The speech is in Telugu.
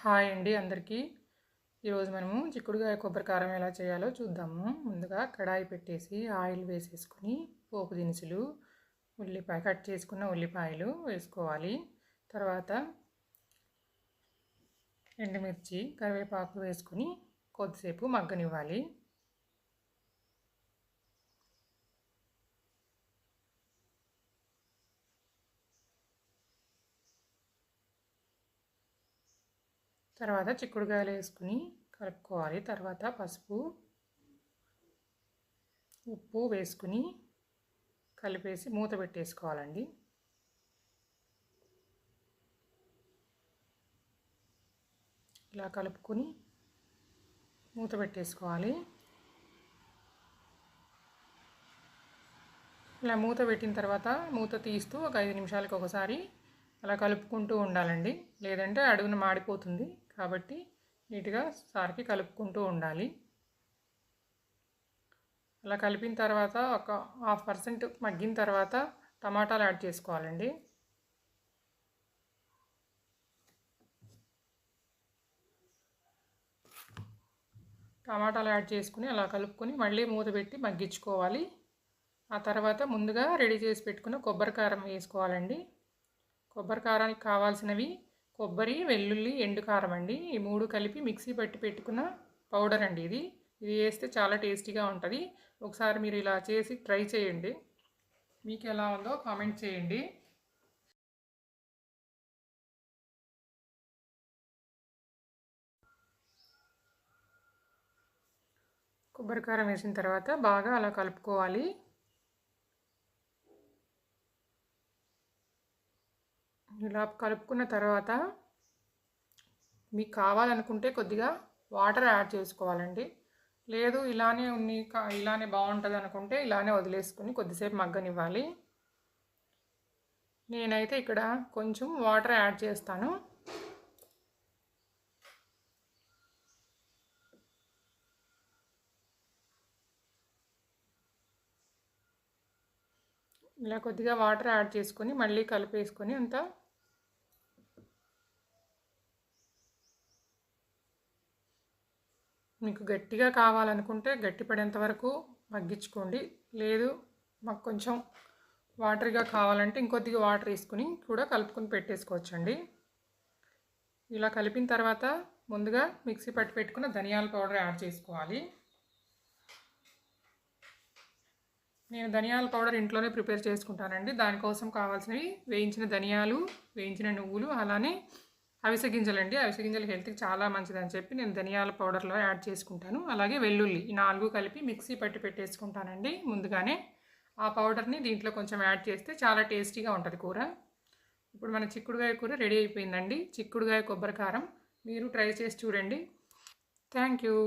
హాయ్ అండి అందరికీ. ఈరోజు మనము చిక్కుడుకాయ కొబ్బరి కారం ఎలా చేయాలో చూద్దాము. ముందుగా కడాయి పెట్టేసి ఆయిల్ వేసేసుకుని పోపు దినుసులు, కట్ చేసుకున్న ఉల్లిపాయలు వేసుకోవాలి. తర్వాత ఎండుమిర్చి, కరివేపాకు వేసుకుని కొద్దిసేపు మగ్గనివ్వాలి. తర్వాత చిక్కుడుకాయలు వేసుకుని కలుపుకోవాలి. తర్వాత పసుపు, ఉప్పు వేసుకుని కలిపేసి మూత పెట్టేసుకోవాలండి. ఇలా కలుపుకొని మూత పెట్టేసుకోవాలి. ఇలా మూత పెట్టిన తర్వాత మూత తీస్తూ ఒక 5 నిమిషాలకు ఒకసారి అలా కలుపుకుంటూ ఉండాలండి, లేదంటే అడుగున మాడిపోతుంది. కాబట్టి నీట్గా సారికి కలుపుకుంటూ ఉండాలి. అలా కలిపిన తర్వాత ఒక 1/2% మగ్గిన తర్వాత టమాటాలు యాడ్ చేసుకోవాలండి. టమాటాలు యాడ్ చేసుకుని అలా కలుపుకొని మళ్ళీ మూత పెట్టి మగ్గించుకోవాలి. ఆ తర్వాత ముందుగా రెడీ చేసి పెట్టుకున్న కొబ్బరి కారం వేసుకోవాలండి. కొబ్బరి కారానికి కావాల్సినవి కొబ్బరి, వెల్లుల్లి, ఎండు కారం అండి. ఈ 3 కలిపి మిక్సీ పట్టి పెట్టుకున్న పౌడర్ అండి. ఇది వేస్తే చాలా టేస్టీగా ఉంటుంది. ఒకసారి మీరు ఇలా చేసి ట్రై చేయండి. మీకు ఎలా ఉందో కామెంట్ చేయండి. కొబ్బరి కారం వేసిన తర్వాత బాగా అలా కలుపుకోవాలి. ఇలా కలుపుకున్న తర్వాత మీకు కావాలనుకుంటే కొద్దిగా వాటర్ యాడ్ చేసుకోవాలండి. లేదు ఇలానే బాగుంటుంది అనుకుంటే ఇలానే వదిలేసుకుని కొద్దిసేపు మగ్గనివ్వాలి. నేనైతే ఇక్కడ కొంచెం వాటర్ యాడ్ చేస్తాను. ఇలా కొద్దిగా వాటర్ యాడ్ చేసుకొని మళ్ళీ కలిపేసుకొని అంతా మీకు గట్టిగా కావాలనుకుంటే గట్టిపడేంత వరకు మగ్గించుకోండి. లేదు మాకు కొంచెం వాటర్గా కావాలంటే ఇంకొద్దిగా వాటర్ వేసుకుని కూడా కలుపుకొని పెట్టేసుకోవచ్చండి. ఇలా కలిపిన తర్వాత ముందుగా మిక్సీ పట్టి పెట్టుకున్న ధనియాల పౌడర్ యాడ్ చేసుకోవాలి. నేను ధనియాల పౌడర్ ఇంట్లోనే ప్రిపేర్ చేసుకుంటానండి. దానికోసం కావాల్సినవి వేయించిన ధనియాలు, వేయించిన నువ్వులు, అలానే అవిసె గింజలండి. అవిసె గింజలు హెల్త్కి చాలా మంచిదని చెప్పి నేను ధనియాల పౌడర్లో యాడ్ చేసుకుంటాను. అలాగే వెల్లుల్లి, ఈ 4 కలిపి మిక్సీ పట్టి పెట్టేసుకుంటానండి ముందుగానే. ఆ పౌడర్ని దీంట్లో కొంచెం యాడ్ చేస్తే చాలా టేస్టీగా ఉంటుంది కూర. ఇప్పుడు మన చిక్కుడుకాయ కూర రెడీ అయిపోయిందండి. చిక్కుడుకాయ కొబ్బరి కారం మీరు ట్రై చేసి చూడండి. Thank you.